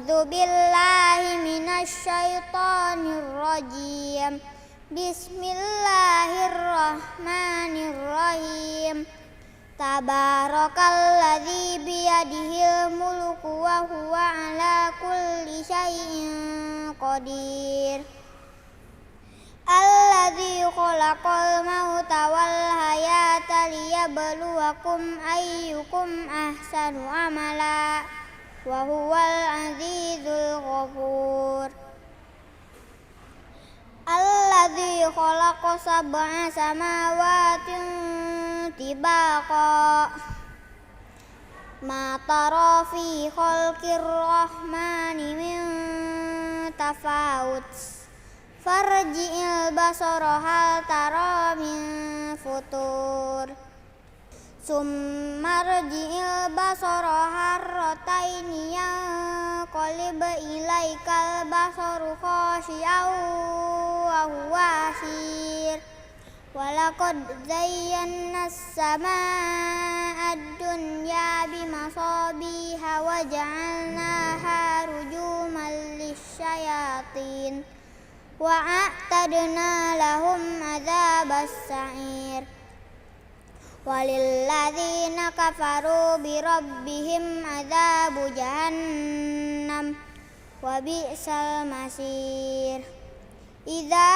A'udzu billahi minasyaitonir rajim. Bismillahirrahmanirrahim. Tabarakalladzi biyadihil mulku wa huwa ala kulli syai'in qadir. Alladzi khalaqal mauta wal hayata liyabluwakum ayyukum ahsanu amala wa huwal azizul ghafur. Alladzi khalaqa sab'a samawatin tibaqa ma tara fi khalqir rahmani min tafawut farji'il basara hal tara min futur summa rji'il basara harrataini yanqalib ilaikal basaru khashi'an wa huwa hasir. Walaqad zayyana as-samaa'a ad-dunya bimasabiha wa ja'alnaha rujuman lisyayatin wa a'tadna lahum adzabas sa'ir. Walilladzina kafaru birabbihim adzabu jahannam wa bi'sal masir. Idza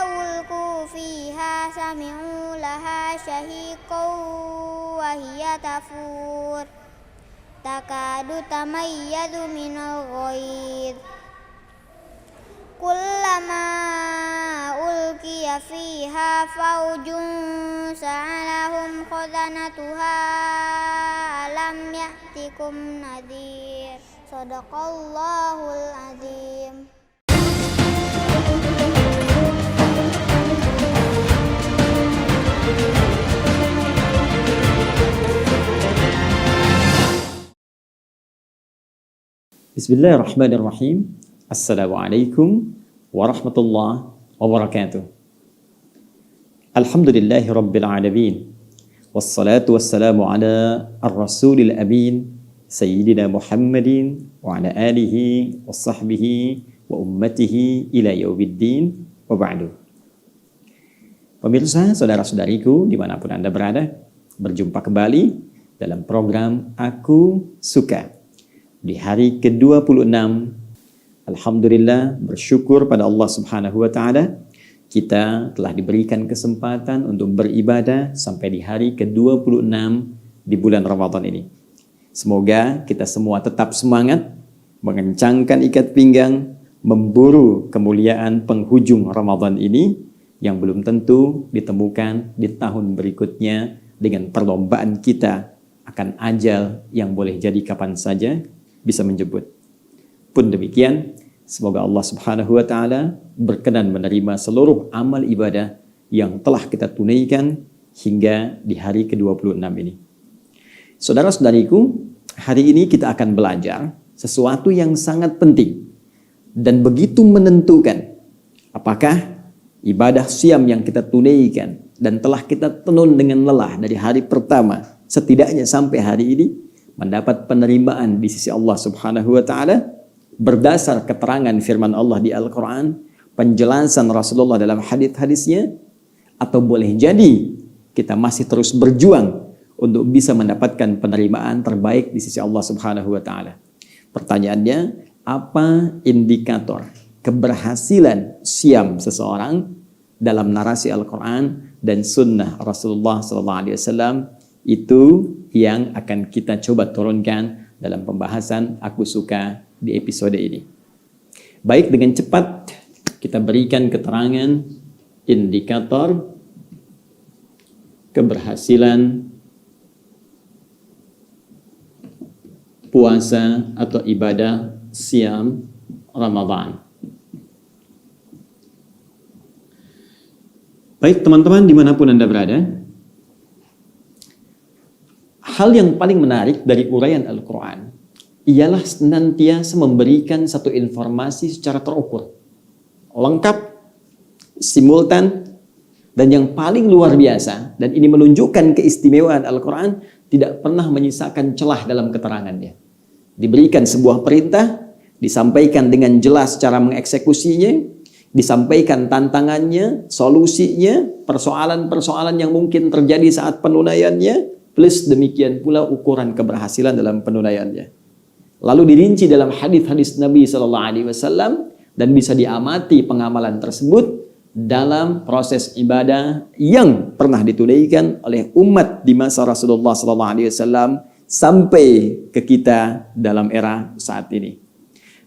ulqu fiha sami'u laha shahiqan wa hiya tafur takadu tamayyazu minal ghaidh. Kullama ulqiya fiha faujun sa'alahum khazanatuha alam ya'tikum nadhir. Shadaqallahul azim. Bismillahirrahmanirrahim. Assalamualaikum warahmatullahi wabarakatuh. Alhamdulillahi rabbil alamin. Wassalatu wassalamu ala ar-rasulil amin Sayyidina Muhammadin wa ala alihi wa sahbihi wa ummatihi ila yaumiddin wa ba'du. Pemirsa, saudara-saudariku dimanapun Anda berada, berjumpa kembali dalam program Aku Suka. Di hari ke-26, alhamdulillah, bersyukur pada Allah Subhanahu wa taala, kita telah diberikan kesempatan untuk beribadah sampai di hari ke-26 di bulan Ramadan ini. Semoga kita semua tetap semangat, mengencangkan ikat pinggang, memburu kemuliaan penghujung Ramadan ini yang belum tentu ditemukan di tahun berikutnya dengan perlombaan kita akan ajal yang boleh jadi kapan saja bisa menjemput. Pun demikian, semoga Allah Subhanahu wa taala berkenan menerima seluruh amal ibadah yang telah kita tunaikan hingga di hari ke-26 ini. Saudara-saudariku, hari ini kita akan belajar sesuatu yang sangat penting dan begitu menentukan apakah ibadah siam yang kita tunaikan dan telah kita tenun dengan lelah dari hari pertama setidaknya sampai hari ini mendapat penerimaan di sisi Allah Subhanahu wa taala berdasar keterangan firman Allah di Al-Qur'an, penjelasan Rasulullah dalam hadis-hadisnya, atau boleh jadi kita masih terus berjuang untuk bisa mendapatkan penerimaan terbaik di sisi Allah Subhanahu wa taala. Pertanyaannya, apa indikator keberhasilan siam seseorang dalam narasi Al-Qur'an dan sunnah Rasulullah SAW? Itu yang akan kita coba turunkan dalam pembahasan Aku Suka di episode ini. Baik, dengan cepat kita berikan keterangan indikator keberhasilan puasa atau ibadah siam Ramadan. Baik teman-teman, dimanapun Anda berada, hal yang paling menarik dari uraian Al-Quran ialah senantiasa memberikan satu informasi secara terukur, lengkap, simultan, dan yang paling luar biasa, dan ini menunjukkan keistimewaan Al-Quran, tidak pernah menyisakan celah dalam keterangannya. Diberikan sebuah perintah, disampaikan dengan jelas cara mengeksekusinya, disampaikan tantangannya, solusinya, persoalan-persoalan yang mungkin terjadi saat penunaiannya, plus demikian pula ukuran keberhasilan dalam penunaiannya. Lalu dirinci dalam hadis-hadis Nabi SAW dan bisa diamati pengamalan tersebut dalam proses ibadah yang pernah ditunaikan oleh umat di masa Rasulullah SAW sampai ke kita dalam era saat ini.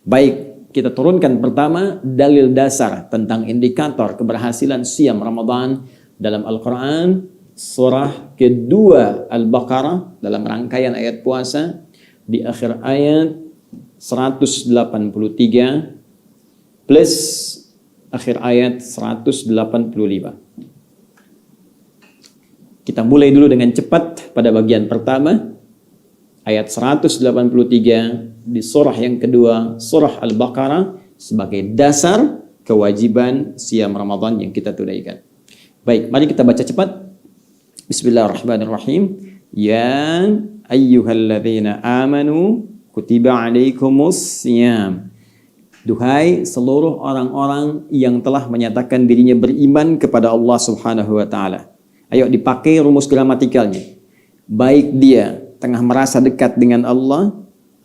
Baik, kita turunkan pertama dalil dasar tentang indikator keberhasilan siam Ramadan dalam Al-Quran, surah kedua Al-Baqarah dalam rangkaian ayat puasa di akhir ayat 183 plus akhir ayat 185. Kita mulai dulu dengan cepat pada bagian pertama, ayat 183 di surah yang kedua, surah Al-Baqarah, sebagai dasar kewajiban siam Ramadan yang kita tunaikan. Baik, mari kita baca cepat. Bismillahirrahmanirrahim. Ya ayyuhalladzina amanu kutiba alaikumus siyam. Duhai seluruh orang-orang yang telah menyatakan dirinya beriman kepada Allah Subhanahu wa taala. Ayo dipakai rumus gramatikalnya. Baik dia tengah merasa dekat dengan Allah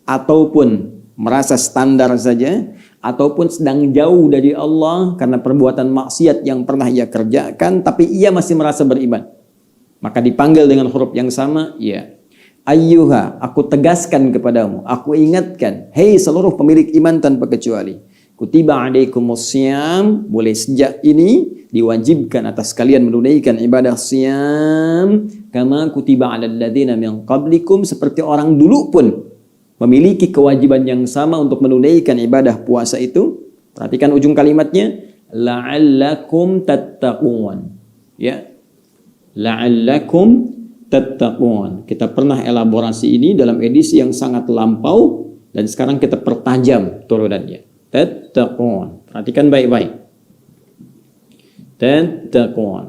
ataupun merasa standar saja ataupun sedang jauh dari Allah karena perbuatan maksiat yang pernah ia kerjakan tapi ia masih merasa beriman. Maka dipanggil dengan huruf yang sama, ya. Ayyuha, aku tegaskan kepadamu, aku ingatkan, hei seluruh pemilik iman tanpa kecuali. Kutiba alaikumus siyam, mulai sejak ini diwajibkan atas kalian menunaikan ibadah siyam kama kutiba alal ladzina min qablikum, seperti orang dulu pun memiliki kewajiban yang sama untuk menunaikan ibadah puasa itu. Perhatikan ujung kalimatnya, la'allakum tattaqun. Ya. La'allakum tattaqun. Kita pernah elaborasi ini dalam edisi yang sangat lampau dan sekarang kita pertajam turunannya. Tattaqun. Perhatikan baik-baik. Tattaqun.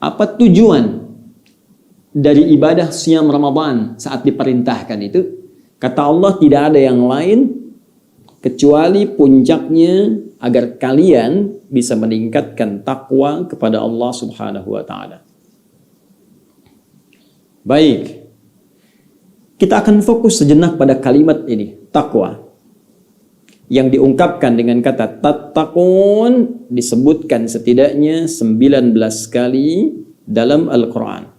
Apa tujuan dari ibadah siam Ramadan saat diperintahkan itu? Kata Allah, tidak ada yang lain kecuali puncaknya agar kalian bisa meningkatkan takwa kepada Allah Subhanahu wa taala. Baik, kita akan fokus sejenak pada kalimat ini, takwa, yang diungkapkan dengan kata tattaqun, disebutkan setidaknya 19 kali dalam Al-Quran.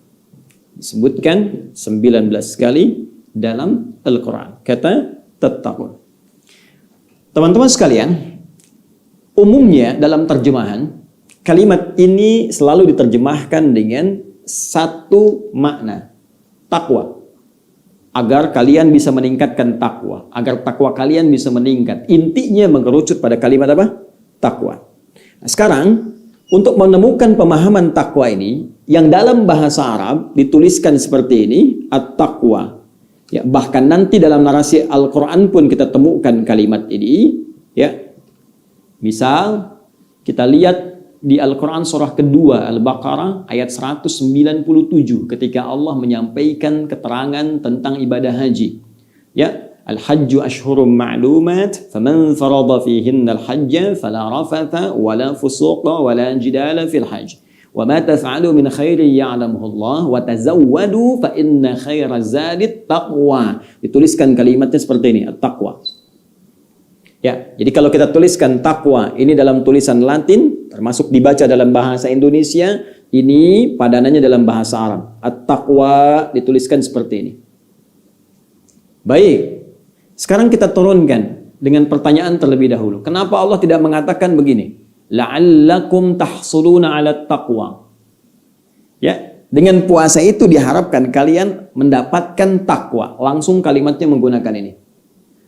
Disebutkan 19 kali dalam Al-Quran, kata tattaqun. Teman-teman sekalian, umumnya dalam terjemahan, kalimat ini selalu diterjemahkan dengan satu makna, takwa. Agar kalian bisa meningkatkan takwa, agar takwa kalian bisa meningkat. Intinya mengerucut pada kalimat apa? Takwa. Nah, sekarang untuk menemukan pemahaman takwa ini yang dalam bahasa Arab dituliskan seperti ini, at-taqwa. Ya, bahkan nanti dalam narasi Al-Qur'an pun kita temukan kalimat ini, ya. Misal kita lihat di Al-Quran surah kedua Al-Baqarah ayat 197 ketika Allah menyampaikan keterangan tentang ibadah haji. Ya, al-hajju ashhurum ma'lumat faman farada fihinna al-hajja fala rafatha wala fusuqa wala jidala fil hajj wa ma taf'alu min khairin ya'lamuhu Allah wa tazawwadu fa inna khaira zadit taqwa. Dituliskan kalimatnya seperti ini, at-taqwa. Ya, jadi kalau kita tuliskan takwa ini dalam tulisan Latin, termasuk dibaca dalam bahasa Indonesia, ini padanannya dalam bahasa Arab. At-taqwa dituliskan seperti ini. Baik, sekarang kita turunkan dengan pertanyaan terlebih dahulu. Kenapa Allah tidak mengatakan begini? La'allakum tahsuluna 'ala taqwa. Ya, dengan puasa itu diharapkan kalian mendapatkan takwa. Langsung kalimatnya menggunakan ini.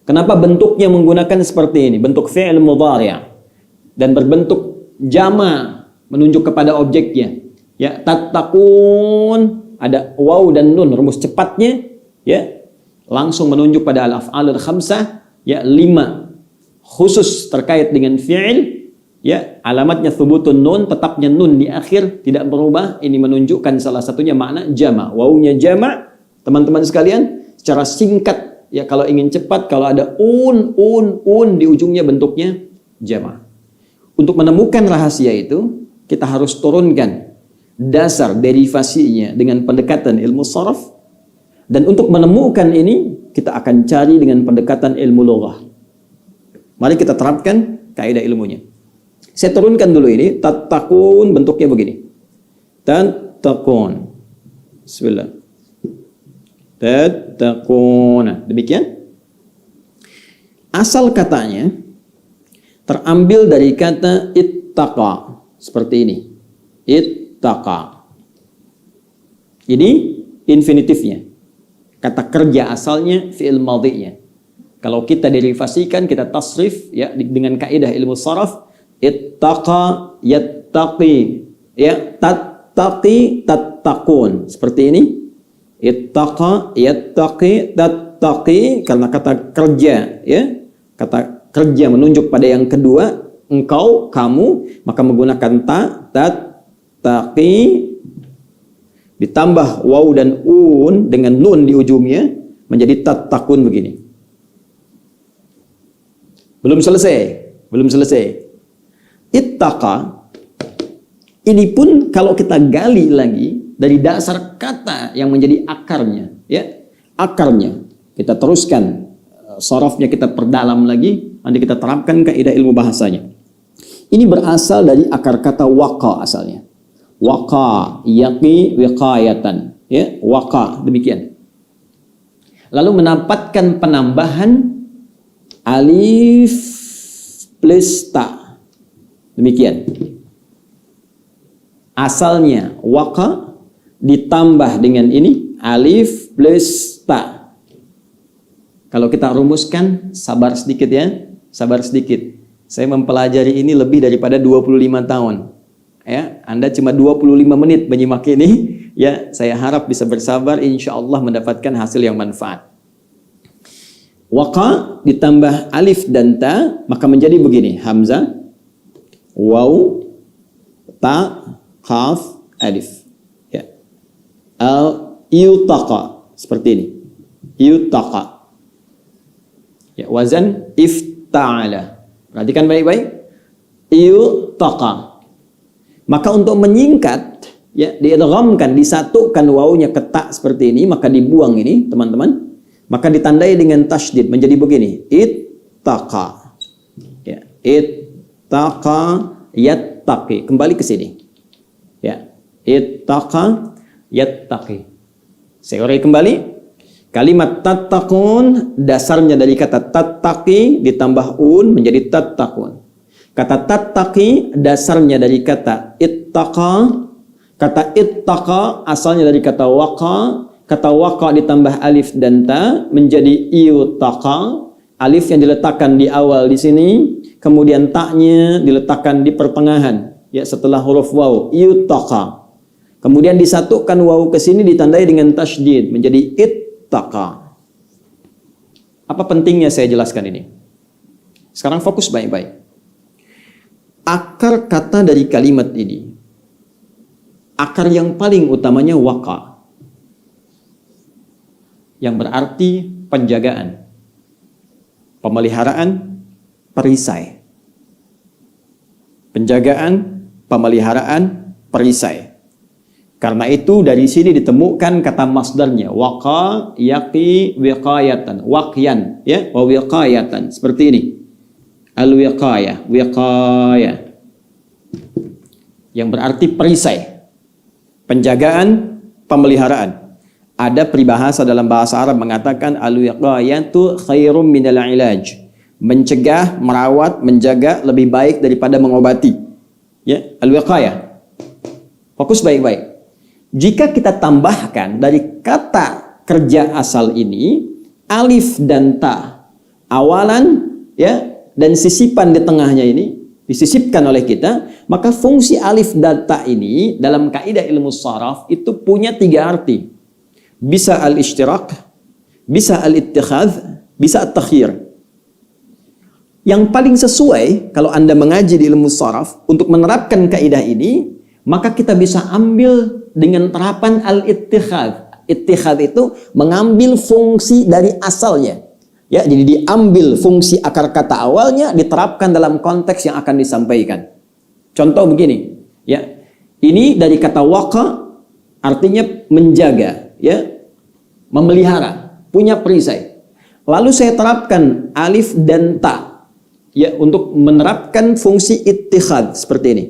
Kenapa bentuknya menggunakan seperti ini? Bentuk fi'il mudhari' dan berbentuk jama, menunjuk kepada objeknya. Ya, tattaqun, ada waw dan nun, rumus cepatnya, ya, langsung menunjuk pada al-af'alul khamsah, ya, 5 khusus terkait dengan fi'il, ya, alamatnya thubutun nun, tetapnya nun di akhir tidak berubah. Ini menunjukkan salah satunya makna jama. Wawnya jama, teman-teman sekalian, secara singkat ya kalau ingin cepat, kalau ada un di ujungnya bentuknya jama'. Untuk menemukan rahasia itu, kita harus turunkan dasar derivasinya dengan pendekatan ilmu sharaf. Dan untuk menemukan ini, kita akan cari dengan pendekatan ilmu lughah. Mari kita terapkan kaidah ilmunya. Saya turunkan dulu ini, tattaqun bentuknya begini. Tattaqun. Bismillah. Tattaqun. Demikian. Asal katanya terambil dari kata ittaqa. Seperti ini. Ittaqa. Ini infinitifnya. Kata kerja asalnya fi'il madhi'nya. Kalau kita derivasikan, kita tasrif ya dengan kaidah ilmu sharaf, ittaqa yattaqi. Ya, tattaqi tattaqun. Seperti ini. Ittaqa yattaqi tattaqi, karena kata kerja ya. Kata kerja menunjuk pada yang kedua, engkau, kamu, maka menggunakan tattaqi ditambah waw dan un dengan nun di ujungnya menjadi tattaqun begini. Belum selesai. Ittaqa ini pun kalau kita gali lagi dari dasar kata yang menjadi akarnya, ya. Akarnya kita teruskan, sharafnya kita perdalam lagi, nanti kita terapkan kaidah ilmu bahasanya. Ini berasal dari akar kata waqa asalnya. Waqa yaqi wiqayatan, ya, waqa demikian. Lalu mendapatkan penambahan alif plus ta. Demikian. Asalnya waqa ditambah dengan ini alif plus ta. Kalau kita rumuskan, sabar sedikit ya, sabar sedikit. Saya mempelajari ini lebih daripada 25 tahun. Ya, Anda cuma 25 menit menyimak ini, ya saya harap bisa bersabar, insya Allah mendapatkan hasil yang manfaat. Waqa ditambah alif dan ta, maka menjadi begini, hamzah, waw, ta, qaf, alif. Ya. Yutaqa, seperti ini. Yutaqa. Ya, wazan ifta'ala. Perhatikan baik-baik. Yutaqa. Maka untuk menyingkat, ya, diidghamkan, disatukan wawunya ke ta seperti ini, maka dibuang ini, teman-teman. Maka ditandai dengan tasydid menjadi begini. Ittaqa. Ya, ittaqa yattaqi. Kembali ke sini. Ya, ittaqa yattaqi. Saya urai kembali. Kalimat tattaqun dasarnya dari kata tattaqi ditambah un menjadi tattaqun. Kata tattaqi dasarnya dari kata ittaqa. Kata ittaqa asalnya dari kata waqa. Kata waqa ditambah alif dan ta menjadi yutaqa. Alif yang diletakkan di awal di sini, kemudian ta-nya diletakkan di pertengahan, ya, setelah huruf waw, yutaqa. Kemudian disatukan waw ke sini ditandai dengan tasydid menjadi ittaqa. Apa pentingnya saya jelaskan ini? Sekarang fokus baik-baik. Akar kata dari kalimat ini, akar yang paling utamanya waqa, yang berarti penjagaan, pemeliharaan, perisai. Penjagaan, pemeliharaan, perisai. Karena itu dari sini ditemukan kata masdarnya, waqa yaqi wiqayatan, waqyan, ya, wa wiqayatan, seperti ini. Al-wiqayah, wiqayah, yang berarti perisai, penjagaan, pemeliharaan. Ada peribahasa dalam bahasa Arab mengatakan al-wiqayatu khairum minal ilaj. Mencegah, merawat, menjaga lebih baik daripada mengobati. Ya, al-wiqayah. Fokus baik-baik. Jika kita tambahkan dari kata kerja asal ini alif dan ta awalan, ya, dan sisipan di tengahnya ini disisipkan oleh kita, maka fungsi alif dan ta ini dalam kaidah ilmu sharaf itu punya 3 arti. Bisa al-ishtirak, bisa al-ittikhadz, bisa at-takhyir. Yang paling sesuai kalau Anda mengaji di ilmu sharaf untuk menerapkan kaidah ini, maka kita bisa ambil dengan terapan al-ittikhadz, Ittihad itu mengambil fungsi dari asalnya. Ya, jadi diambil fungsi akar kata awalnya, diterapkan dalam konteks yang akan disampaikan. Contoh begini, ya. Ini dari kata waqa, artinya menjaga, ya, memelihara, punya perisai. Lalu saya terapkan alif dan ta, ya, untuk menerapkan fungsi ittihad seperti ini.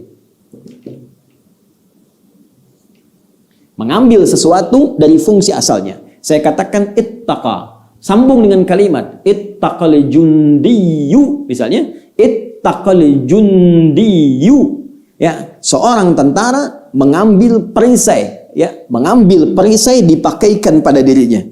Mengambil sesuatu dari fungsi asalnya. Saya katakan ittaqa, sambung dengan kalimat ittaqal jundiyu, misalnya ittaqal jundiyu, ya, seorang tentara mengambil perisai, ya, mengambil perisai dipakaikan pada dirinya.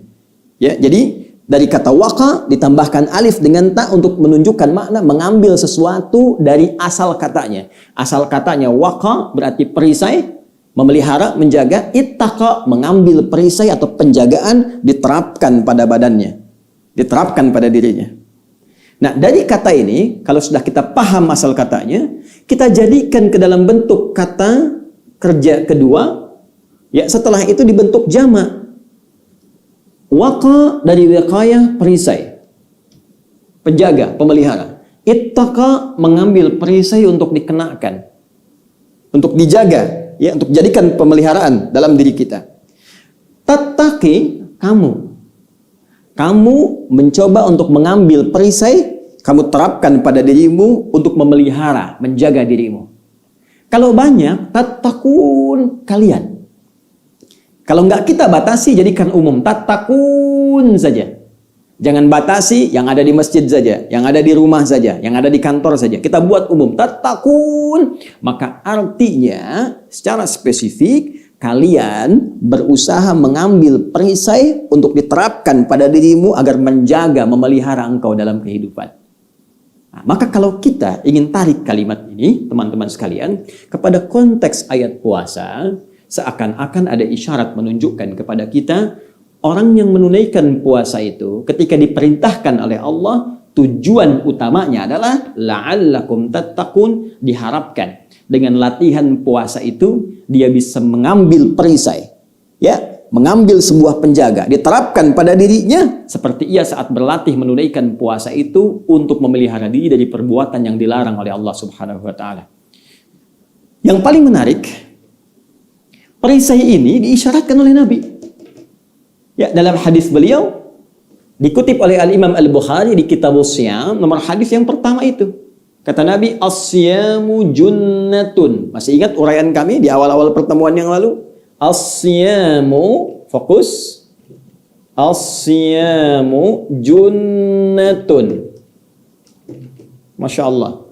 Ya, jadi dari kata waqa ditambahkan alif dengan ta untuk menunjukkan makna mengambil sesuatu dari asal katanya. Asal katanya waqa berarti perisai, memelihara, menjaga. Ittaqa mengambil perisai atau penjagaan, diterapkan pada badannya, diterapkan pada dirinya. Nah, dari kata ini, kalau sudah kita paham asal katanya, kita jadikan ke dalam bentuk kata kerja kedua, ya, setelah itu dibentuk jamak. Waqa dari wiqayah, perisai, penjaga, pemelihara. Ittaqa mengambil perisai untuk dikenakan, untuk dijaga, ya, untuk jadikan pemeliharaan dalam diri kita. Tattaqi, kamu mencoba untuk mengambil perisai, kamu terapkan pada dirimu untuk memelihara, menjaga dirimu. Kalau banyak, tattaqun, kalian. Kalau enggak kita batasi, jadikan umum, tattaqun saja. Jangan batasi yang ada di masjid saja, yang ada di rumah saja, yang ada di kantor saja. Kita buat umum, tattaqun. Maka artinya secara spesifik kalian berusaha mengambil perisai untuk diterapkan pada dirimu agar menjaga, memelihara engkau dalam kehidupan. Nah, maka kalau kita ingin tarik kalimat ini, teman-teman sekalian, kepada konteks ayat puasa, seakan-akan ada isyarat menunjukkan kepada kita orang yang menunaikan puasa itu ketika diperintahkan oleh Allah, tujuan utamanya adalah la'allakum tattaqun, diharapkan dengan latihan puasa itu dia bisa mengambil perisai, ya, mengambil sebuah penjaga, diterapkan pada dirinya seperti ia saat berlatih menunaikan puasa itu untuk memelihara diri dari perbuatan yang dilarang oleh Allah Subhanahu wa taala. Yang paling menarik, perisai ini diisyaratkan oleh Nabi. Ya, dalam hadis beliau dikutip oleh Al-Imam Al-Bukhari di Kitabus Shiyam, nomor hadis yang pertama itu. Kata Nabi, as-siyamu junnatun. Masih ingat uraian kami di awal-awal pertemuan yang lalu? As-siyamu, fokus. As-siyamu junnatun. Masya Allah.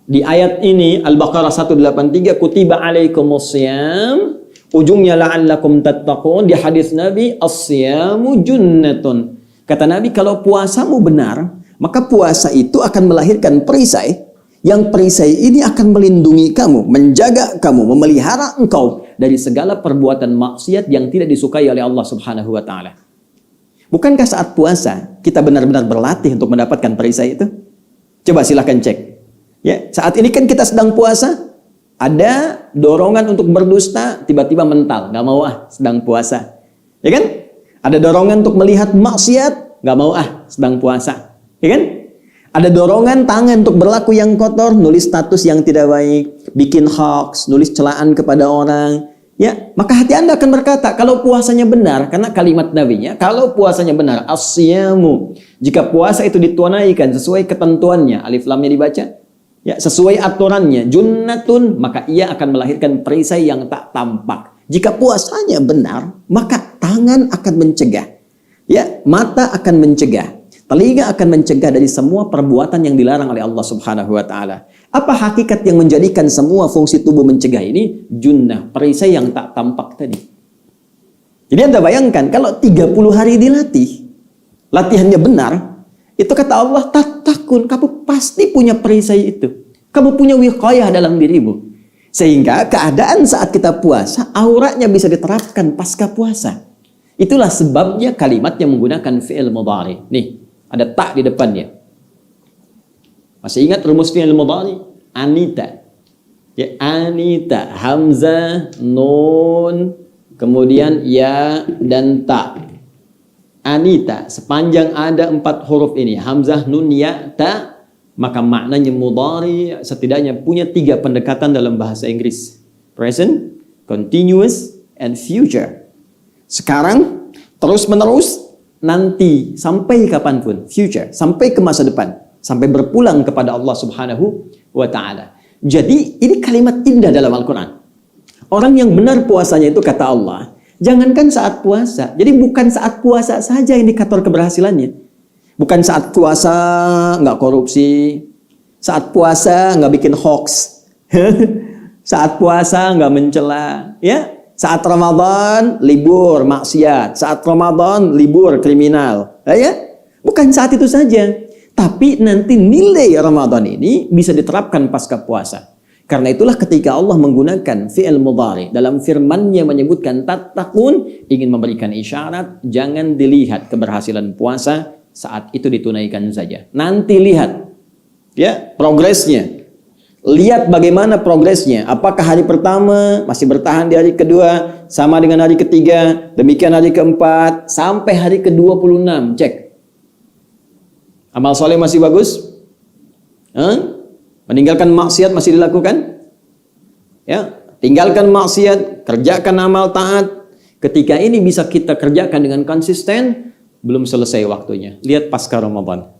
Di ayat ini Al-Baqarah 183, kutiba alaikumus siyam, ujungnya la'allakum tattaqun. Di hadis Nabi, as-siyamu junnatun. Kata Nabi, kalau puasamu benar, maka puasa itu akan melahirkan perisai, yang perisai ini akan melindungi kamu, menjaga kamu, memelihara engkau dari segala perbuatan maksiat yang tidak disukai oleh Allah Subhanahu wa taala. Bukankah saat puasa kita benar-benar berlatih untuk mendapatkan perisai itu? Coba silahkan cek. Ya, saat ini kan kita sedang puasa, ada dorongan untuk berdusta, tiba-tiba mental, nggak mau sedang puasa, ya kan? Ada dorongan untuk melihat maksiat, nggak mau sedang puasa, ya kan? Ada dorongan tangan untuk berlaku yang kotor, nulis status yang tidak baik, bikin hoax, nulis celaan kepada orang, ya. Maka hati Anda akan berkata, kalau puasanya benar, karena kalimat Nabi-nya, kalau puasanya benar, as-siyamu, jika puasa itu ditunaikan sesuai ketentuannya, alif lamnya dibaca, ya, sesuai aturannya, junnatun, maka ia akan melahirkan perisai yang tak tampak. Jika puasanya benar, maka tangan akan mencegah, ya, mata akan mencegah, telinga akan mencegah dari semua perbuatan yang dilarang oleh Allah Subhanahu wa taala. Apa hakikat yang menjadikan semua fungsi tubuh mencegah ini? Junnah, perisai yang tak tampak tadi. Jadi Anda bayangkan kalau 30 hari dilatih, latihannya benar, itu kata Allah, tattaqun, kamu pasti punya perisai itu. Kamu punya wiqayah dalam dirimu. Sehingga keadaan saat kita puasa, auratnya bisa diterapkan pasca puasa. Itulah sebabnya kalimat yang menggunakan fi'il mudhari. Nih, ada tak di depannya. Masih ingat rumus fi'il mudhari? Anita. Ya, anita, hamzah, nun, kemudian ya dan ta. Anita, sepanjang ada 4 huruf ini, hamzah, nun, ya, ta, maka maknanya mudhari setidaknya punya 3 pendekatan dalam bahasa Inggris. Present, continuous, and future. Sekarang, terus menerus, nanti, sampai kapanpun, future, sampai ke masa depan, sampai berpulang kepada Allah Subhanahu wa Ta'ala. Jadi, ini kalimat indah dalam Al-Quran. Orang yang benar puasanya itu kata Allah, jangankan saat puasa. Jadi bukan saat puasa saja indikator keberhasilannya. Bukan saat puasa nggak korupsi, saat puasa nggak bikin hoax, saat puasa nggak mencela, ya. Saat Ramadan libur maksiat, saat Ramadan libur kriminal, ya. Bukan saat itu saja, tapi nanti nilai Ramadan ini bisa diterapkan pasca puasa. Karena itulah ketika Allah menggunakan fi'il mudhari dalam firman-Nya menyebutkan tattaqun, ingin memberikan isyarat jangan dilihat keberhasilan puasa saat itu ditunaikan saja. Nanti lihat ya progresnya. Lihat bagaimana progresnya. Apakah hari pertama masih bertahan di hari kedua sama dengan hari ketiga, demikian hari keempat sampai hari ke-26. Cek. Amal soleh masih bagus? Meninggalkan maksiat masih dilakukan? Ya, tinggalkan maksiat, kerjakan amal taat. Ketika ini bisa kita kerjakan dengan konsisten, belum selesai waktunya. Lihat pasca Ramadan.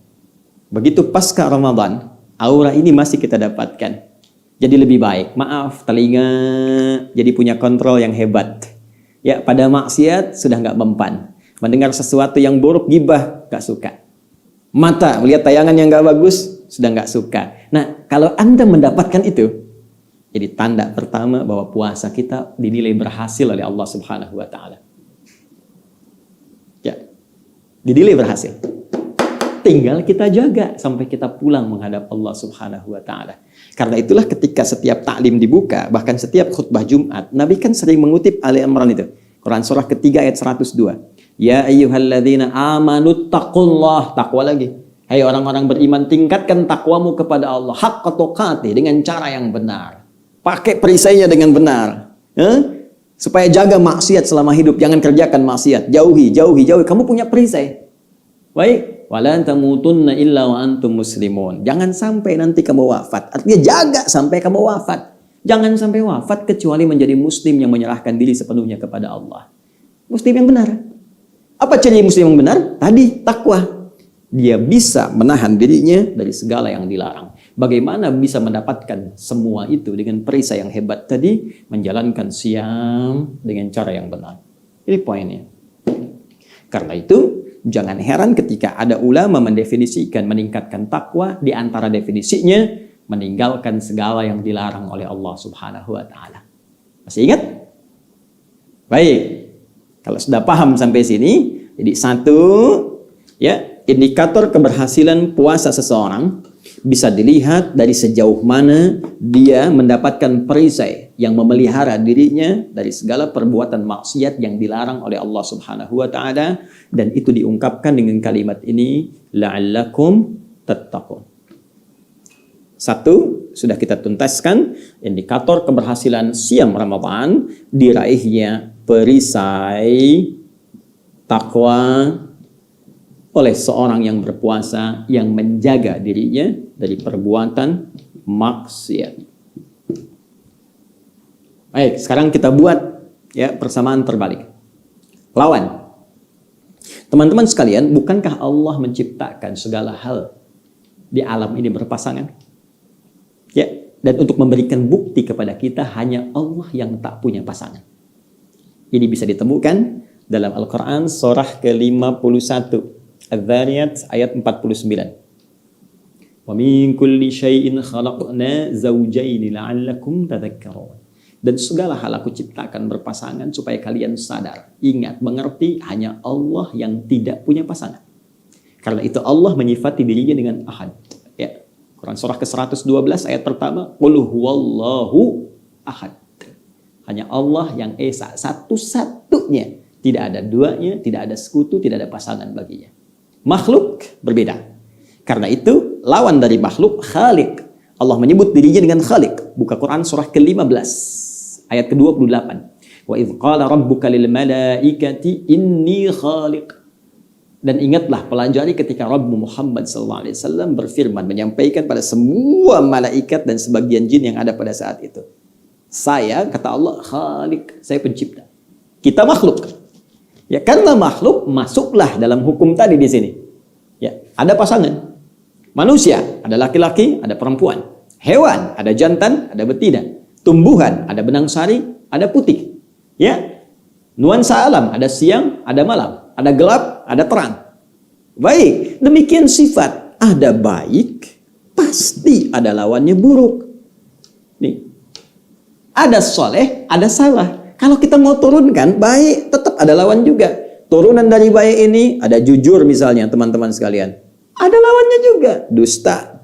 Begitu pasca Ramadan, aura ini masih kita dapatkan. Jadi lebih baik. Maaf, telinga jadi punya kontrol yang hebat. Ya, pada maksiat sudah nggak mempan. Mendengar sesuatu yang buruk, gibah, nggak suka. Mata melihat tayangan yang nggak bagus, sudah nggak suka. Nah, kalau Anda mendapatkan itu, jadi tanda pertama bahwa puasa kita dinilai berhasil oleh Allah Subhanahu wa Ta'ala. Ya, dinilai berhasil. Tinggal kita jaga sampai kita pulang menghadap Allah Subhanahu wa Ta'ala. Karena itulah ketika setiap taklim dibuka, bahkan setiap khutbah Jumat, Nabi kan sering mengutip Ali Imran itu. Quran surah ketiga ayat 102. Ya ayyuhalladzina amanu taqullah, takwa lagi. Hai orang-orang beriman, tingkatkan takwamu kepada Allah haqqa tuqatih, dengan cara yang benar. Pakai perisainya dengan benar. Supaya jaga maksiat selama hidup, jangan kerjakan maksiat. Jauhi. Kamu punya perisai. Baik, wala tamutunna illa wa antum muslimun. Jangan sampai nanti kamu wafat. Artinya jaga sampai kamu wafat. Jangan sampai wafat kecuali menjadi muslim yang menyerahkan diri sepenuhnya kepada Allah. Muslim yang benar. Apa ciri muslim yang benar? Tadi takwa. Dia bisa menahan dirinya dari segala yang dilarang. Bagaimana bisa mendapatkan semua itu dengan perisai yang hebat tadi? Menjalankan siam dengan cara yang benar. Ini poinnya. Karena itu, jangan heran ketika ada ulama mendefinisikan meningkatkan takwa, di antara definisinya meninggalkan segala yang dilarang oleh Allah Subhanahu wa Ta'ala. Masih ingat? Baik. Kalau sudah paham sampai sini, jadi satu, ya, indikator keberhasilan puasa seseorang bisa dilihat dari sejauh mana dia mendapatkan perisai yang memelihara dirinya dari segala perbuatan maksiat yang dilarang oleh Allah Subhanahu wa Ta'ala, dan itu diungkapkan dengan kalimat ini, la'allakum tattaqun. Satu, sudah kita tuntaskan indikator keberhasilan siam Ramadan, diraihnya perisai takwa oleh seorang yang berpuasa yang menjaga dirinya dari perbuatan maksiat. Baik, sekarang kita buat ya persamaan terbalik. Lawan. Teman-teman sekalian, bukankah Allah menciptakan segala hal di alam ini berpasangan? Ya, dan untuk memberikan bukti kepada kita hanya Allah yang tak punya pasangan. Ini bisa ditemukan dalam Al-Quran surah ke-51. Adz-Dzariyat ayat 49. Wa min kulli syai'in khalaqna zawjaini la'allakum tadhakkarun. Dan segala hal aku ciptakan berpasangan supaya kalian sadar, ingat, mengerti hanya Allah yang tidak punya pasangan. Karena itu Allah menyifati dirinya dengan ahad. Ya. Quran surah ke-112 ayat pertama, qul huwallahu ahad. Hanya Allah yang esa, satu-satunya, tidak ada duanya, tidak ada sekutu, tidak ada pasangan baginya. Makhluk berbeda. Karena itu lawan dari makhluk khaliq. Allah menyebut dirinya dengan khaliq. Buka Quran surah ke-15 ayat ke-28. Wa idz qala rabbuka lil malaikati inni khaliq. Dan ingatlah, pelajari ketika Rabbmu Muhammad SAW berfirman, menyampaikan pada semua malaikat dan sebagian jin yang ada pada saat itu. Saya, kata Allah, Khaliq, saya pencipta. Kita makhluk. Ya, karena makhluk, masuklah dalam hukum tadi di sini. Ya, ada pasangan. Manusia, ada laki-laki, ada perempuan. Hewan, ada jantan, ada betina. Tumbuhan, ada benang sari, ada putih. Ya, nuansa alam, ada siang, ada malam. Ada gelap, ada terang. Baik, demikian sifat. Ada baik, pasti ada lawannya buruk. Nih, ada soleh, ada salah. Kalau kita mau turunkan, baik, tetap ada lawan juga. Turunan dari baik ini, ada jujur misalnya, teman-teman sekalian. Ada lawannya juga, dusta.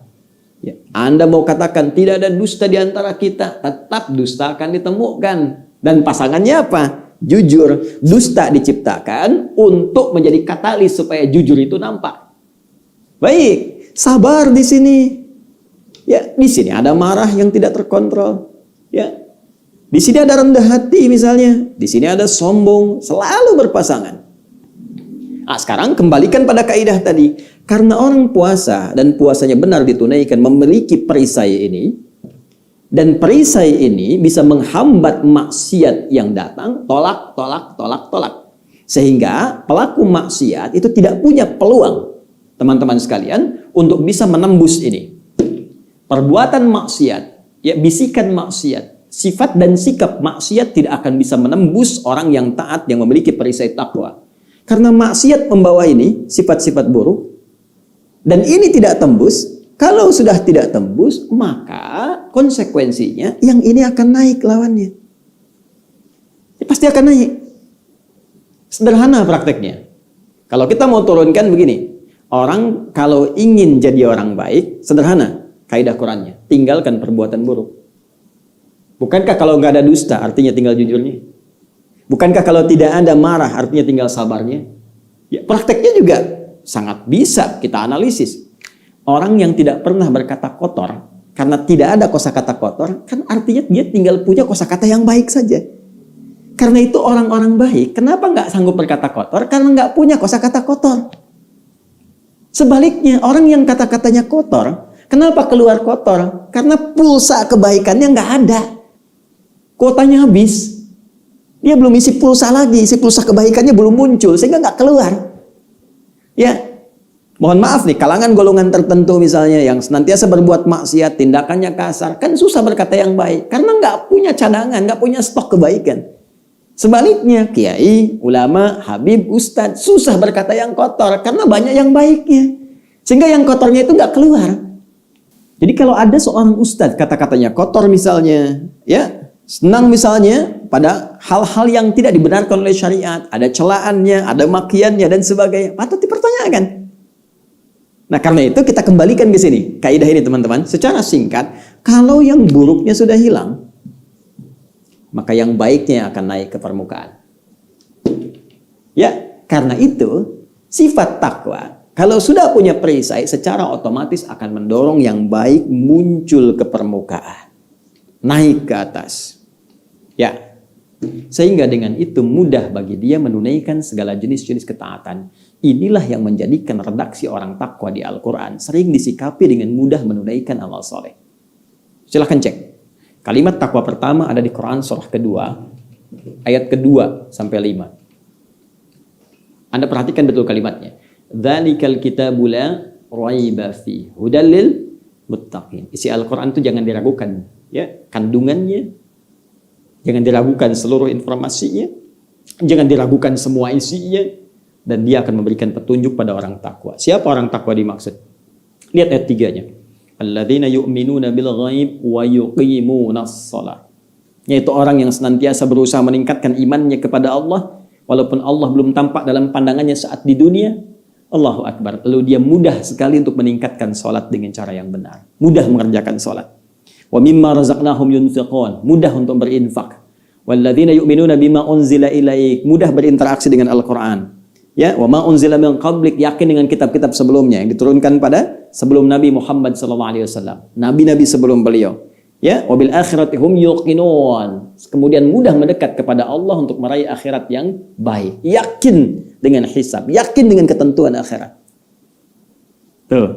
Ya, Anda mau katakan tidak ada dusta di antara kita, tetap dusta akan ditemukan. Dan pasangannya apa? Jujur. Dusta diciptakan untuk menjadi katalis supaya jujur itu nampak. Baik, sabar di sini. Ya, di sini ada marah yang tidak terkontrol. Ya, di sini ada rendah hati misalnya. Di sini ada sombong, selalu berpasangan. Nah, sekarang kembalikan pada kaidah tadi. Karena orang puasa dan puasanya benar ditunaikan memiliki perisai ini. Dan perisai ini bisa menghambat maksiat yang datang, tolak. Sehingga pelaku maksiat itu tidak punya peluang, teman-teman sekalian, untuk bisa menembus ini. Perbuatan maksiat, ya bisikan maksiat, sifat dan sikap maksiat tidak akan bisa menembus orang yang taat yang memiliki perisai takwa. Karena maksiat membawa ini, sifat-sifat buruk, dan ini tidak tembus. Kalau sudah tidak tembus, maka konsekuensinya yang ini akan naik lawannya. Pasti akan naik. Sederhana prakteknya. Kalau kita mau turunkan begini, orang kalau ingin jadi orang baik, sederhana kaidah Qurannya, tinggalkan perbuatan buruk. Bukankah kalau nggak ada dusta, artinya tinggal jujurnya? Bukankah kalau tidak ada marah, artinya tinggal sabarnya? Ya, prakteknya juga sangat bisa kita analisis. Orang yang tidak pernah berkata kotor, karena tidak ada kosakata kotor, kan artinya dia tinggal punya kosakata yang baik saja. Karena itu orang-orang baik, kenapa nggak sanggup berkata kotor? Karena nggak punya kosakata kotor. Sebaliknya, orang yang kata-katanya kotor, kenapa keluar kotor? Karena pulsa kebaikannya nggak ada. Kuotanya habis. Dia belum isi pulsa lagi, isi pulsa kebaikannya belum muncul, sehingga nggak keluar. Ya. Mohon maaf nih, kalangan golongan tertentu misalnya yang senantiasa berbuat maksiat, tindakannya kasar, kan susah berkata yang baik. Karena nggak punya cadangan, nggak punya stok kebaikan. Sebaliknya, kiai, ulama, habib, ustadz, susah berkata yang kotor. Karena banyak yang baiknya. Sehingga yang kotornya itu nggak keluar. Jadi kalau ada seorang ustadz, kata-katanya kotor misalnya, ya senang misalnya pada hal-hal yang tidak dibenarkan oleh syariat, ada celaannya, ada makiannya, dan sebagainya, patut dipertanyakan. Nah, karena itu kita kembalikan ke sini. Kaidah ini teman-teman, secara singkat, kalau yang buruknya sudah hilang, maka yang baiknya akan naik ke permukaan. Ya, karena itu, sifat takwa, kalau sudah punya perisai, secara otomatis akan mendorong yang baik muncul ke permukaan. Naik ke atas. Ya, sehingga dengan itu mudah bagi dia menunaikan segala jenis-jenis ketaatan. Inilah yang menjadikan redaksi orang takwa di Al-Quran sering disikapi dengan mudah menunaikan amal soleh. Silahkan cek. Kalimat takwa pertama ada di Quran surah kedua, ayat kedua sampai 5. Anda perhatikan betul kalimatnya. Dzalikal kitabu la raiba fi hudal lil muttaqin. Isi Al-Quran itu jangan diragukan, ya, kandungannya. Jangan diragukan seluruh informasinya. Jangan diragukan semua isinya. Dan dia akan memberikan petunjuk pada orang takwa. Siapa orang takwa dimaksud? Lihat ayat 3-nya. Alladzina yu'minuna bil ghaib wa yuqimunas shalah. Yaitu orang yang senantiasa berusaha meningkatkan imannya kepada Allah walaupun Allah belum tampak dalam pandangannya saat di dunia. Allahu Akbar. Lalu dia mudah sekali untuk meningkatkan salat dengan cara yang benar. Mudah mengerjakan salat. Wa mimma razaqnahum yunfiqun. Mudah untuk berinfak. Walladzina yu'minuna bima unzila ilaik. Mudah berinteraksi dengan Al-Qur'an. Ya, wa ma unzila min qablik, yakin dengan kitab-kitab sebelumnya yang diturunkan pada sebelum Nabi Muhammad SAW. Nabi-nabi sebelum beliau. Ya, wabil akhirati hum yuqinun. Kemudian mudah mendekat kepada Allah untuk meraih akhirat yang baik. Yakin dengan hisab, yakin dengan ketentuan akhirat. Tuh.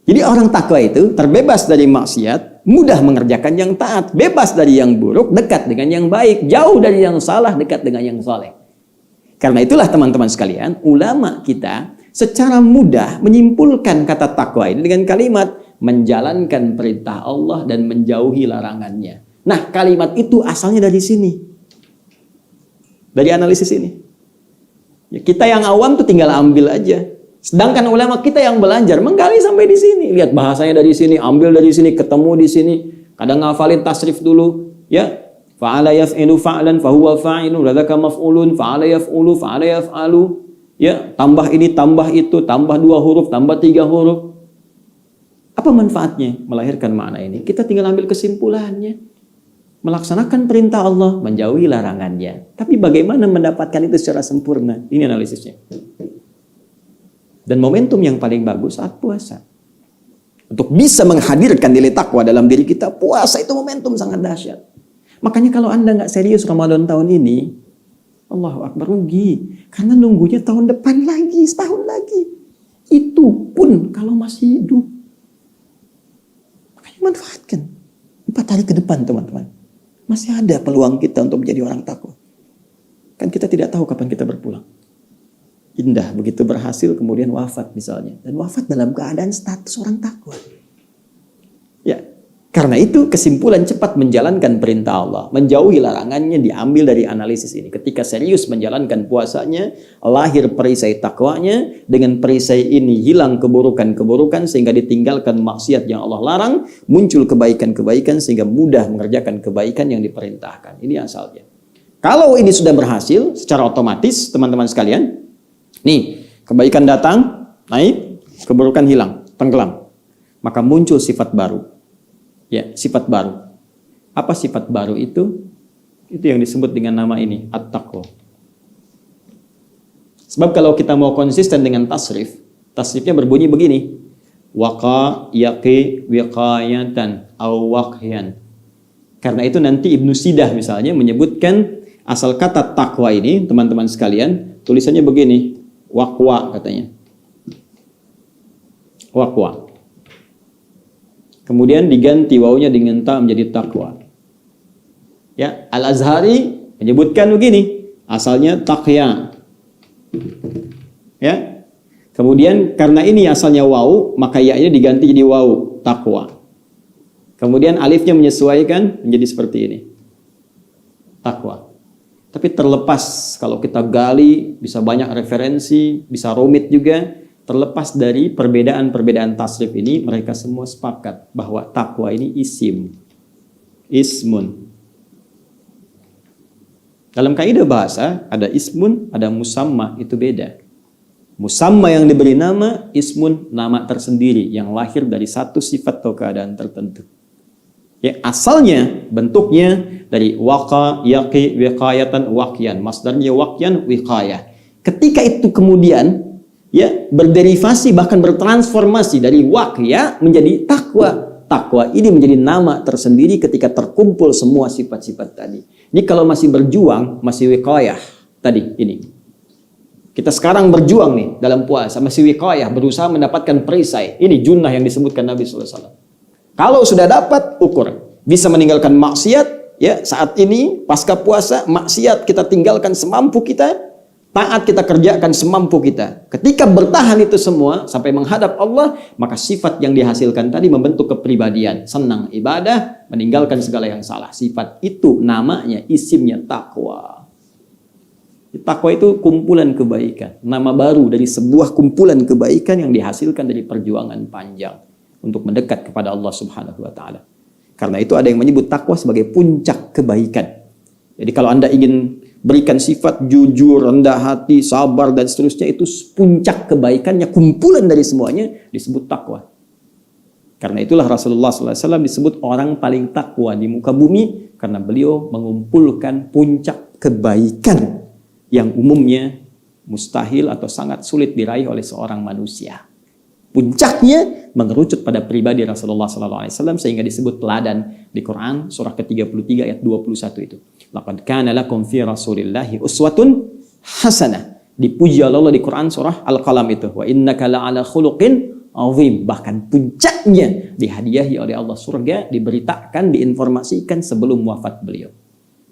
Jadi orang takwa itu terbebas dari maksiat, mudah mengerjakan yang taat, bebas dari yang buruk, dekat dengan yang baik, jauh dari yang salah, dekat dengan yang saleh. Karena itulah teman-teman sekalian, ulama kita secara mudah menyimpulkan kata takwa ini dengan kalimat menjalankan perintah Allah dan menjauhi larangannya. Nah, kalimat itu asalnya dari sini. Dari analisis ini. Ya, kita yang awam tuh tinggal ambil aja. Sedangkan ulama kita yang belajar menggali sampai di sini. Lihat bahasanya dari sini, ambil dari sini, ketemu di sini. Kadang ngafalin tasrif dulu, ya. Fa'ala yaf'ilu fa'lan fahuwa fa'ilu, ladzaka maf'ulun, fa'ala yaf'ulu, fa'ala yaf'alu. Ya, tambah ini, tambah itu, tambah 2 huruf, tambah 3 huruf. Apa manfaatnya melahirkan makna ini? Kita tinggal ambil kesimpulannya. Melaksanakan perintah Allah, menjauhi larangannya. Tapi bagaimana mendapatkan itu secara sempurna? Ini analisisnya. Dan momentum yang paling bagus saat puasa. Untuk bisa menghadirkan nilai takwa dalam diri kita, puasa itu momentum sangat dahsyat. Makanya kalau Anda nggak serius Ramadan tahun ini, Allahu Akbar, rugi. Karena nunggunya tahun depan lagi, setahun lagi. Itu pun kalau masih hidup. Makanya manfaatkan. 4 hari ke depan teman-teman. Masih ada peluang kita untuk menjadi orang takwa. Kan kita tidak tahu kapan kita berpulang. Indah, begitu berhasil kemudian wafat misalnya. Dan wafat dalam keadaan status orang takwa. Ya, karena itu kesimpulan cepat menjalankan perintah Allah, menjauhi larangannya diambil dari analisis ini. Ketika serius menjalankan puasanya, lahir perisai takwanya. Dengan perisai ini hilang keburukan-keburukan sehingga ditinggalkan maksiat yang Allah larang, muncul kebaikan-kebaikan sehingga mudah mengerjakan kebaikan yang diperintahkan. Ini asalnya. Kalau ini sudah berhasil secara otomatis, teman-teman sekalian, nih, kebaikan datang, naik, keburukan hilang, tenggelam. Maka muncul sifat baru. Ya, sifat baru. Apa sifat baru itu? Itu yang disebut dengan nama ini, at-taqwa. Sebab kalau kita mau konsisten dengan tasrif, tasrifnya berbunyi begini. Waqa yaqi wiqayatan aw waqyan. Karena itu nanti Ibnu Sidah misalnya menyebutkan asal kata takwa ini, teman-teman sekalian, tulisannya begini. Waqwa katanya. Waqwa. Kemudian diganti wawunya dengan ta menjadi takwa. Ya, Al-Azhari menyebutkan begini, asalnya taqya. Ya. Kemudian karena ini asalnya waw, maka ya-nya diganti jadi waw, takwa. Kemudian alifnya menyesuaikan menjadi seperti ini. Takwa. Tapi terlepas kalau kita gali bisa banyak referensi, bisa rumit juga. Terlepas dari perbedaan-perbedaan tasrif ini, mereka semua sepakat bahwa takwa ini isim. Ismun. Dalam kaidah bahasa, ada ismun, ada musamma, itu beda. Musamma yang diberi nama, ismun, nama tersendiri, yang lahir dari satu sifat atau keadaan tertentu. Ya, asalnya, bentuknya dari waqa, yaqi, wiqayatan, waqyan. Masdarnya waqyan, wiqayah. Ketika itu kemudian ya berderivasi bahkan bertransformasi dari waqya menjadi takwa. Takwa ini menjadi nama tersendiri ketika terkumpul semua sifat-sifat tadi. Ini kalau masih berjuang, masih wiqayah tadi ini. Kita sekarang berjuang nih dalam puasa, masih wiqayah, berusaha mendapatkan perisai. Ini junnah yang disebutkan Nabi SAW. Kalau sudah dapat, ukur. Bisa meninggalkan maksiat, ya saat ini pasca puasa, maksiat kita tinggalkan semampu kita. Taat kita kerjakan semampu kita. Ketika bertahan itu semua sampai menghadap Allah, maka sifat yang dihasilkan tadi membentuk kepribadian. Senang ibadah, meninggalkan segala yang salah. Sifat itu namanya, isimnya takwa. Takwa itu kumpulan kebaikan. Nama baru dari sebuah kumpulan kebaikan yang dihasilkan dari perjuangan panjang untuk mendekat kepada Allah Subhanahu wa Ta'ala. Karena itu ada yang menyebut takwa sebagai puncak kebaikan. Jadi kalau Anda ingin berikan sifat jujur, rendah hati, sabar, dan seterusnya, itu puncak kebaikannya, kumpulan dari semuanya disebut takwa. Karena itulah Rasulullah SAW disebut orang paling takwa di muka bumi, karena beliau mengumpulkan puncak kebaikan yang umumnya mustahil atau sangat sulit diraih oleh seorang manusia. Puncaknya mengerucut pada pribadi Rasulullah SAW sehingga disebut teladan di Quran surah ke-33 ayat 21 itu. Laqad kana lakum fi Rasulillahi uswatun hasanah. Dipuji Allah di Quran surah Al-Qalam itu. Wa innaka la'ala khuluqin azim. Bahkan puncaknya dihadiahi oleh Allah surga, diberitakan, diinformasikan sebelum wafat beliau.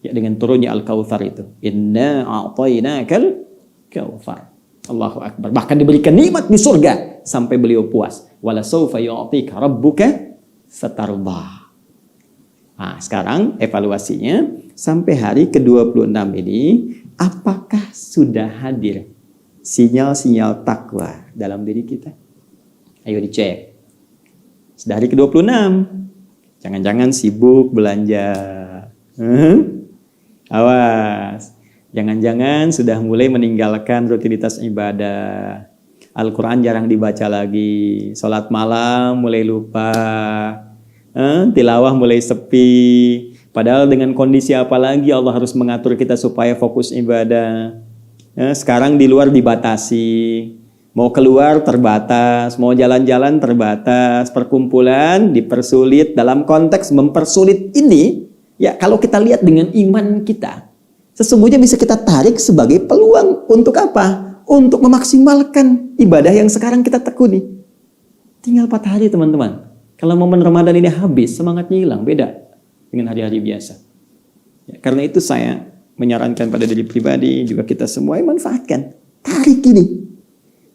Ya, dengan turunnya Al-Kautsar itu. Inna a'tainakal kautsar. Allahu Akbar. Bahkan diberikan nikmat di surga sampai beliau puas. Wala sawfa yu'tika rabbuka fatardah. Nah, sekarang evaluasinya sampai hari ke-26 ini, apakah sudah hadir sinyal-sinyal takwa dalam diri kita? Ayo dicek. Sudah hari ke-26. Jangan-jangan sibuk belanja. Awas. Jangan-jangan sudah mulai meninggalkan rutinitas ibadah. Al-Quran jarang dibaca lagi. Salat malam mulai lupa. Tilawah mulai sepi. Padahal dengan kondisi apa lagi Allah harus mengatur kita supaya fokus ibadah. Sekarang di luar dibatasi. Mau keluar terbatas. Mau jalan-jalan terbatas. Perkumpulan dipersulit. Dalam konteks mempersulit ini, ya kalau kita lihat dengan iman kita, sesungguhnya bisa kita tarik sebagai peluang untuk apa? Untuk memaksimalkan ibadah yang sekarang kita tekuni. Tinggal 4 hari teman-teman. Kalau momen Ramadan ini habis, semangatnya hilang. Beda dengan hari-hari biasa. Ya, karena itu saya menyarankan pada diri pribadi, juga kita semua manfaatkan. Tarik ini.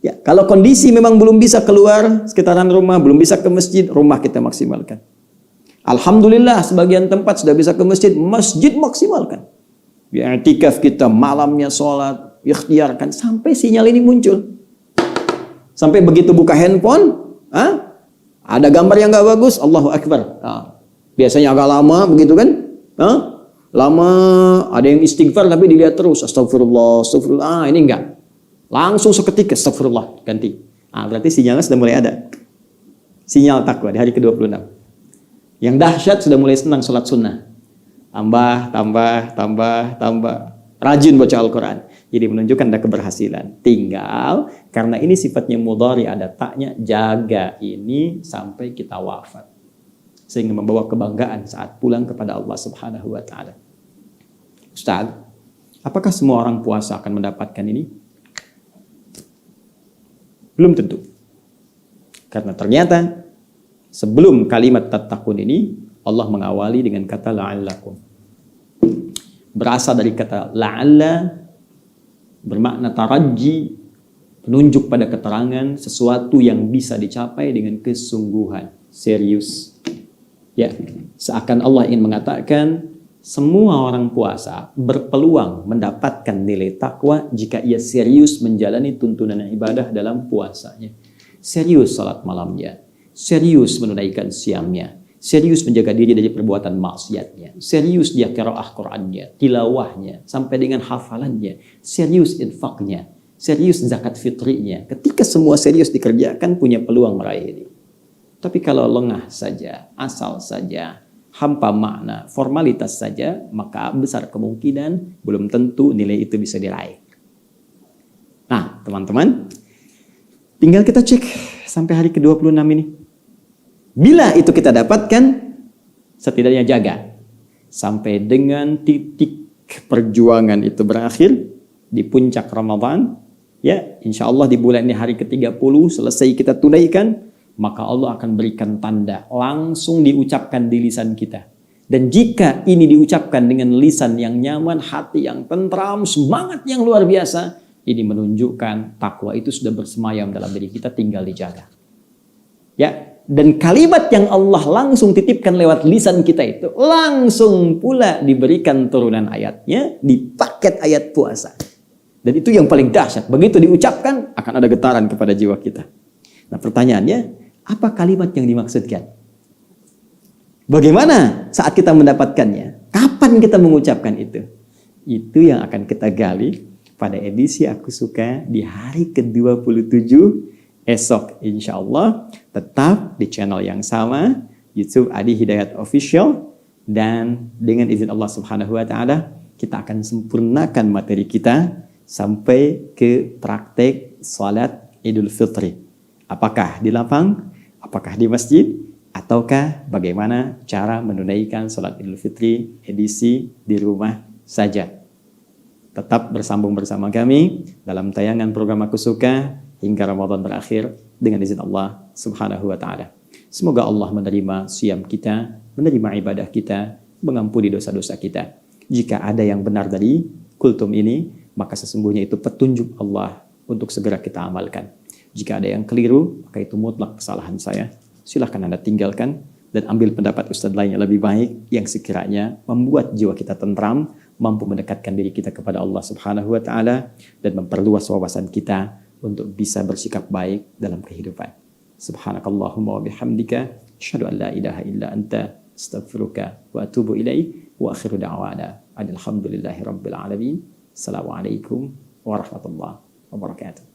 Ya, kalau kondisi memang belum bisa keluar sekitaran rumah, belum bisa ke masjid, rumah kita maksimalkan. Alhamdulillah sebagian tempat sudah bisa ke masjid, masjid maksimalkan. I'tikaf kita malamnya sholat, ikhtiarkan sampai sinyal ini muncul. Sampai begitu buka handphone, ada gambar yang gak bagus, Allahu Akbar. Biasanya agak lama begitu kan? Lama, ada yang istighfar tapi dilihat terus, astagfirullah, astagfirullah. Ini enggak. Langsung seketika, astagfirullah, ganti. Berarti sinyalnya sudah mulai ada. Sinyal takwa di hari ke-26. Yang dahsyat sudah mulai senang sholat sunnah. Tambah. Rajin baca Al-Quran. Jadi menunjukkan ada keberhasilan. Tinggal, karena ini sifatnya mudhari, ada taknya, jaga ini sampai kita wafat. Sehingga membawa kebanggaan saat pulang kepada Allah Subhanahu wa Ta'ala. Ustaz, apakah semua orang puasa akan mendapatkan ini? Belum tentu. Karena ternyata sebelum kalimat tattaqun ini, Allah mengawali dengan kata la'allakum. Berasal dari kata la'alla, bermakna taraji, menunjuk pada keterangan sesuatu yang bisa dicapai dengan kesungguhan, serius. Ya, seakan Allah ingin mengatakan semua orang puasa berpeluang mendapatkan nilai takwa jika ia serius menjalani tuntunan ibadah dalam puasanya. Serius salat malamnya, serius menunaikan siamnya, serius menjaga diri dari perbuatan maksiatnya, serius dia qiraah Qur'annya, tilawahnya, sampai dengan hafalannya, serius infaknya, serius zakat fitrinya. Ketika semua serius dikerjakan, punya peluang meraih ini. Tapi kalau lengah saja, asal saja, hampa makna, formalitas saja, maka besar kemungkinan belum tentu nilai itu bisa diraih. Nah, teman-teman, tinggal kita cek sampai hari ke-26 ini. Bila itu kita dapatkan, setidaknya jaga sampai dengan titik perjuangan itu berakhir di puncak Ramadan. Ya, insya Allah di bulan ini hari ke-30 selesai kita tunaikan, maka Allah akan berikan tanda langsung diucapkan di lisan kita. Dan jika ini diucapkan dengan lisan yang nyaman, hati yang tentram, semangat yang luar biasa, ini menunjukkan takwa itu sudah bersemayam dalam diri kita, tinggal dijaga. Ya. Dan kalimat yang Allah langsung titipkan lewat lisan kita itu langsung pula diberikan turunan ayatnya di paket ayat puasa. Dan itu yang paling dahsyat. Begitu diucapkan akan ada getaran kepada jiwa kita. Nah, pertanyaannya, apa kalimat yang dimaksudkan? Bagaimana saat kita mendapatkannya? Kapan kita mengucapkan itu? Itu yang akan kita gali pada edisi Aku Suka di hari ke-27 esok, insya Allah tetap di channel yang sama, YouTube Adi Hidayat Official, dan dengan izin Allah Subhanahu wa Ta'ala kita akan sempurnakan materi kita sampai ke praktek salat Idul Fitri. Apakah di lapang? Apakah di masjid? Ataukah bagaimana cara menunaikan sholat Idul Fitri edisi di rumah saja? Tetap bersambung bersama kami dalam tayangan program Aku Suka hingga Ramadan berakhir dengan izin Allah Subhanahu wa Ta'ala. Semoga Allah menerima siyam kita, menerima ibadah kita, mengampuni dosa-dosa kita. Jika ada yang benar dari kultum ini, maka sesungguhnya itu petunjuk Allah untuk segera kita amalkan. Jika ada yang keliru, maka itu mutlak kesalahan saya. Silahkan Anda tinggalkan dan ambil pendapat ustadz lain yang lebih baik yang sekiranya membuat jiwa kita tentram, mampu mendekatkan diri kita kepada Allah Subhanahu wa Ta'ala dan memperluas wawasan kita untuk bisa bersikap baik dalam kehidupan. Subhanakallahumma wa bihamdika asyhadu an la ilaha illa anta astaghfiruka wa atubu ilaik wa akhiru da'wana alhamdulillahi rabbil alamin. Assalamualaikum warahmatullahi wabarakatuh.